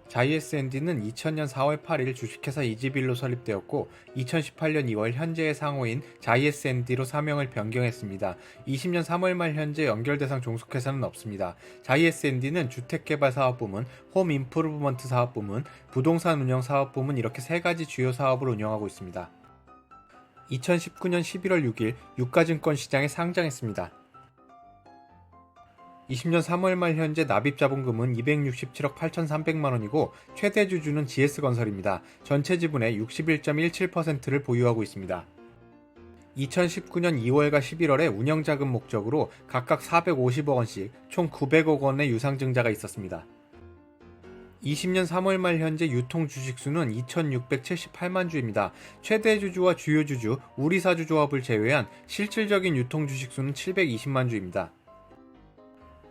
자이에스앤디는 2000년 4월 8일 주식회사 이지빌로 설립되었고 2018년 2월 현재의 상호인 자이에스앤디로 사명을 변경했습니다. 20년 3월 말 현재 연결대상 종속회사는 없습니다. 자이에스앤디는 주택개발사업부문, 홈임프루브먼트 사업부문, 부동산 운영 사업부문 이렇게 세 가지 주요 사업을 운영하고 있습니다. 2019년 11월 6일 유가증권 시장에 상장했습니다. 20년 3월 말 현재 납입 자본금은 267억 8,300만 원이고 최대 주주는 GS건설입니다. 전체 지분의 61.17%를 보유하고 있습니다. 2019년 2월과 11월에 운영자금 목적으로 각각 450억 원씩 총 900억 원의 유상증자가 있었습니다. 20년 3월 말 현재 유통 주식수는 2,678만 주입니다. 최대 주주와 주요 주주, 우리사주 조합을 제외한 실질적인 유통 주식수는 720만 주입니다.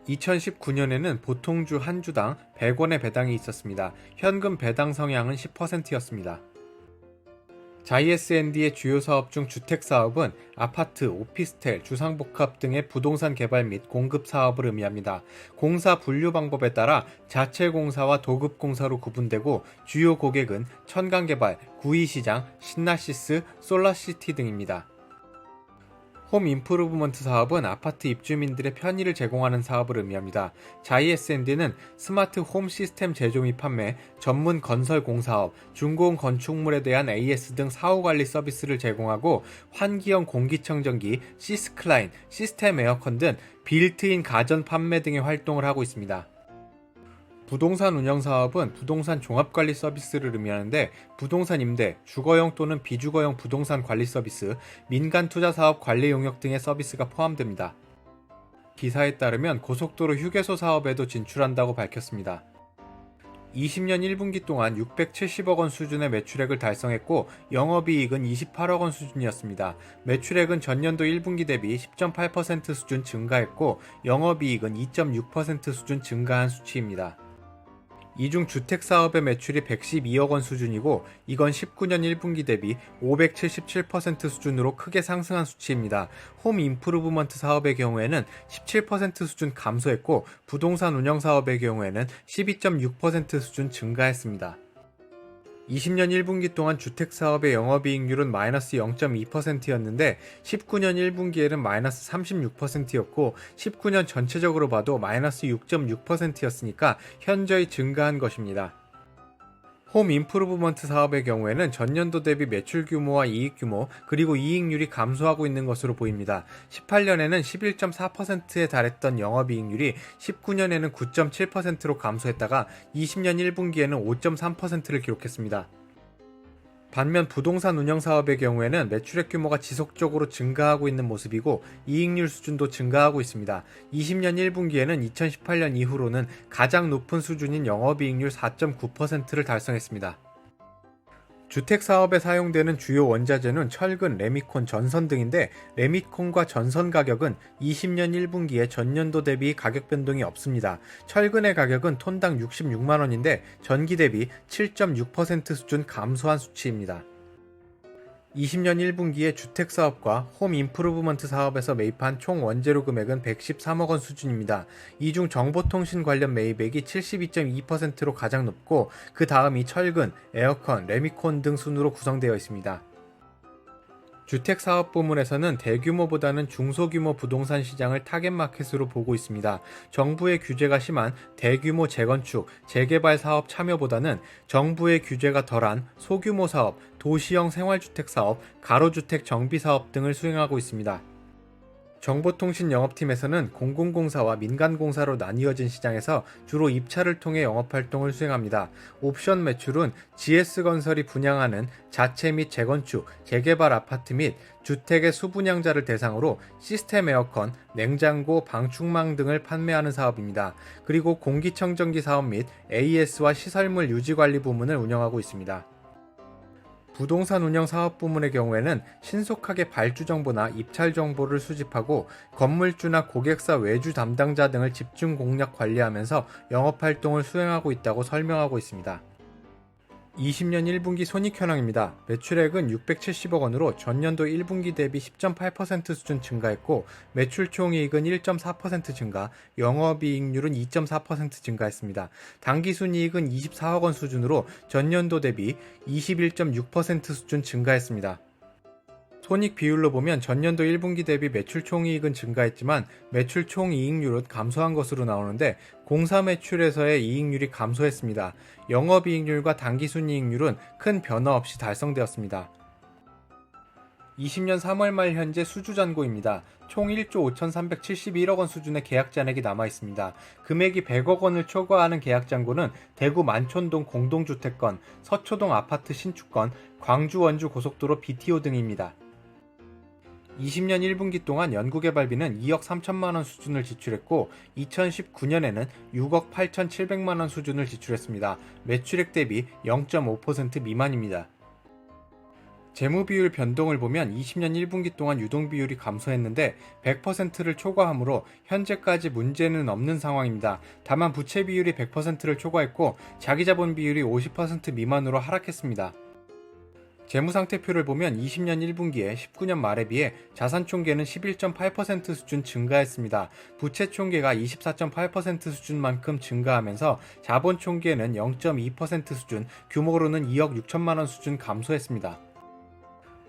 2019년에는 보통주 한 주당 100원의 배당이 있었습니다. 현금 배당 성향은 10%였습니다. 자이에스앤디의 주요 사업 중 주택사업은 아파트, 오피스텔, 주상복합 등의 부동산 개발 및 공급 사업을 의미합니다. 공사 분류 방법에 따라 자체공사와 도급공사로 구분되고 주요 고객은 천강개발, 구이시장, 신나시스, 솔라시티 등입니다. 홈 임프루브먼트 사업은 아파트 입주민들의 편의를 제공하는 사업을 의미합니다. 자이에스앤디는 스마트 홈 시스템 제조 및 판매, 전문 건설 공사업, 중고온 건축물에 대한 AS 등 사후관리 서비스를 제공하고 환기형 공기청정기, 시스클라인, 시스템 에어컨 등 빌트인 가전 판매 등의 활동을 하고 있습니다. 부동산 운영 사업은 부동산 종합관리 서비스를 의미하는데 부동산 임대, 주거용 또는 비주거용 부동산 관리 서비스, 민간 투자 사업 관리 용역 등의 서비스가 포함됩니다. 기사에 따르면 고속도로 휴게소 사업에도 진출한다고 밝혔습니다. 20년 1분기 동안 670억 원 수준의 매출액을 달성했고 영업이익은 28억 원 수준이었습니다. 매출액은 전년도 1분기 대비 10.8% 수준 증가했고 영업이익은 2.6% 수준 증가한 수치입니다. 이중 주택사업의 매출이 112억 원 수준이고 이건 19년 1분기 대비 577% 수준으로 크게 상승한 수치입니다. 홈 임프루브먼트 사업의 경우에는 17% 수준 감소했고 부동산 운영 사업의 경우에는 12.6% 수준 증가했습니다. 20년 1분기 동안 주택사업의 영업이익률은 마이너스 0.2%였는데 19년 1분기에는 마이너스 36%였고 19년 전체적으로 봐도 마이너스 6.6%였으니까 현저히 증가한 것입니다. 홈 임프루브먼트 사업의 경우에는 전년도 대비 매출 규모와 이익 규모 그리고 이익률이 감소하고 있는 것으로 보입니다. 18년에는 11.4%에 달했던 영업이익률이 19년에는 9.7%로 감소했다가 20년 1분기에는 5.3%를 기록했습니다. 반면 부동산 운영 사업의 경우에는 매출액 규모가 지속적으로 증가하고 있는 모습이고 이익률 수준도 증가하고 있습니다. 20년 1분기에는 2018년 이후로는 가장 높은 수준인 영업이익률 4.9%를 달성했습니다. 주택사업에 사용되는 주요 원자재는 철근, 레미콘, 전선 등인데 레미콘과 전선 가격은 20년 1분기에 전년도 대비 가격 변동이 없습니다. 철근의 가격은 톤당 66만원인데 전기 대비 7.6% 수준 감소한 수치입니다. 20년 1분기에 주택사업과 홈 임프루브먼트 사업에서 매입한 총 원재료 금액은 113억 원 수준입니다. 이 중 정보통신 관련 매입액이 72.2%로 가장 높고 그 다음이 철근, 에어컨, 레미콘 등 순으로 구성되어 있습니다. 주택사업 부문에서는 대규모보다는 중소규모 부동산 시장을 타겟마켓으로 보고 있습니다. 정부의 규제가 심한 대규모 재건축, 재개발 사업 참여보다는 정부의 규제가 덜한 소규모 사업, 도시형 생활주택 사업, 가로주택 정비 사업 등을 수행하고 있습니다. 정보통신 영업팀에서는 공공공사와 민간공사로 나뉘어진 시장에서 주로 입찰을 통해 영업활동을 수행합니다. 옵션 매출은 GS건설이 분양하는 자체 및 재건축, 재개발 아파트 및 주택의 수분양자를 대상으로 시스템 에어컨, 냉장고, 방충망 등을 판매하는 사업입니다. 그리고 공기청정기 사업 및 AS와 시설물 유지관리 부문을 운영하고 있습니다. 부동산 운영 사업 부문의 경우에는 신속하게 발주 정보나 입찰 정보를 수집하고 건물주나 고객사 외주 담당자 등을 집중 공략 관리하면서 영업 활동을 수행하고 있다고 설명하고 있습니다. 20년 1분기 손익 현황입니다. 매출액은 670억 원으로 전년도 1분기 대비 10.8% 수준 증가했고 매출 총이익은 1.4% 증가, 영업이익률은 2.4% 증가했습니다. 당기순이익은 24억 원 수준으로 전년도 대비 21.6% 수준 증가했습니다. 손익 비율로 보면 전년도 1분기 대비 매출 총이익은 증가했지만 매출 총이익률은 감소한 것으로 나오는데 공사 매출에서의 이익률이 감소했습니다. 영업이익률과 당기순이익률은 큰 변화 없이 달성되었습니다. 20년 3월 말 현재 수주잔고입니다. 총 1조 5,371억 원 수준의 계약 잔액이 남아 있습니다. 금액이 100억 원을 초과하는 계약 잔고는 대구 만촌동 공동주택건, 서초동 아파트 신축건, 광주 원주 고속도로 BTO 등입니다. 20년 1분기 동안 연구개발비는 2억 3천만 원 수준을 지출했고 2019년에는 6억 8,700만 원 수준을 지출했습니다. 매출액 대비 0.5% 미만입니다. 재무비율 변동을 보면 20년 1분기 동안 유동비율이 감소했는데 100%를 초과하므로 현재까지 문제는 없는 상황입니다. 다만 부채 비율이 100%를 초과했고 자기자본 비율이 50% 미만으로 하락했습니다. 재무상태표를 보면 20년 1분기에 19년 말에 비해 자산 총계는 11.8% 수준 증가했습니다. 부채 총계가 24.8% 수준만큼 증가하면서 자본 총계는 0.2% 수준, 규모로는 2억 6천만 원 수준 감소했습니다.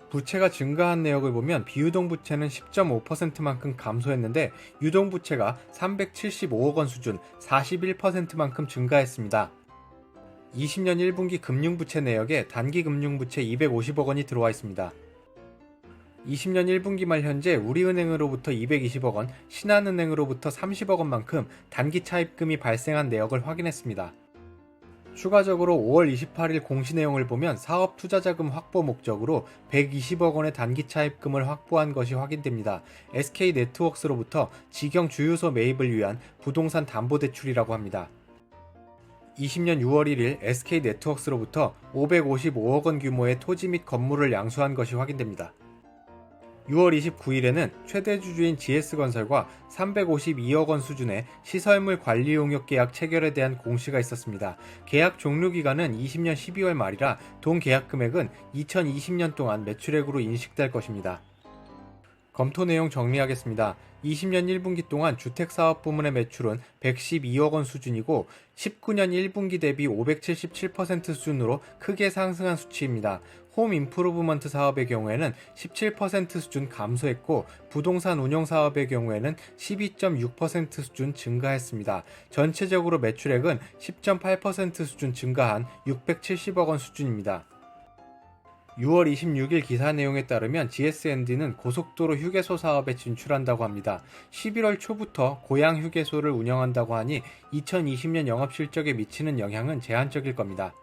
부채가 증가한 내역을 보면 비유동 부채는 10.5%만큼 감소했는데 유동 부채가 375억 원 수준 41%만큼 증가했습니다. 20년 1분기 금융부채 내역에 단기금융부채 250억 원이 들어와 있습니다. 20년 1분기 말 현재 우리은행으로부터 220억 원, 신한은행으로부터 30억 원만큼 단기 차입금이 발생한 내역을 확인했습니다. 추가적으로 5월 28일 공시 내용을 보면 사업 투자자금 확보 목적으로 120억 원의 단기 차입금을 확보한 것이 확인됩니다. SK네트워크스로부터 직영 주유소 매입을 위한 부동산 담보대출이라고 합니다. 20년 6월 1일 SK네트워크스로부터 555억 원 규모의 토지 및 건물을 양수한 것이 확인됩니다. 6월 29일에는 최대 주주인 GS건설과 352억 원 수준의 시설물 관리 용역 계약 체결에 대한 공시가 있었습니다. 계약 종료 기간은 20년 12월 말이라 동 계약 금액은 2020년 동안 매출액으로 인식될 것입니다. 검토 내용 정리하겠습니다. 20년 1분기 동안 주택사업 부문의 매출은 112억 원 수준이고 19년 1분기 대비 577% 수준으로 크게 상승한 수치입니다. 홈 임프루브먼트 사업의 경우에는 17% 수준 감소했고 부동산 운용 사업의 경우에는 12.6% 수준 증가했습니다. 전체적으로 매출액은 10.8% 수준 증가한 670억 원 수준입니다. 6월 26일 기사 내용에 따르면 GSND는 고속도로 휴게소 사업에 진출한다고 합니다. 11월 초부터 고양 휴게소를 운영한다고 하니 2020년 영업실적에 미치는 영향은 제한적일 겁니다.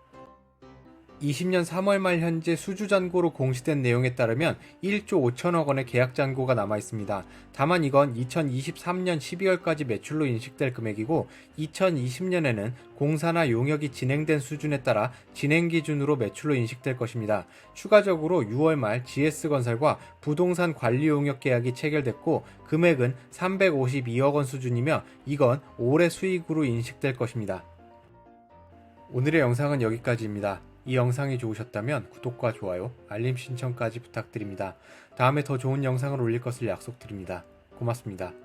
20년 3월 말 현재 수주잔고로 공시된 내용에 따르면 1조 5천억 원의 계약잔고가 남아 있습니다. 다만 이건 2023년 12월까지 매출로 인식될 금액이고 2020년에는 공사나 용역이 진행된 수준에 따라 진행 기준으로 매출로 인식될 것입니다. 추가적으로 6월 말 GS건설과 부동산 관리 용역 계약이 체결됐고 금액은 352억 원 수준이며 이건 올해 수익으로 인식될 것입니다. 오늘의 영상은 여기까지입니다. 이 영상이 좋으셨다면 구독과 좋아요, 알림 신청까지 부탁드립니다. 다음에 더 좋은 영상을 올릴 것을 약속드립니다. 고맙습니다.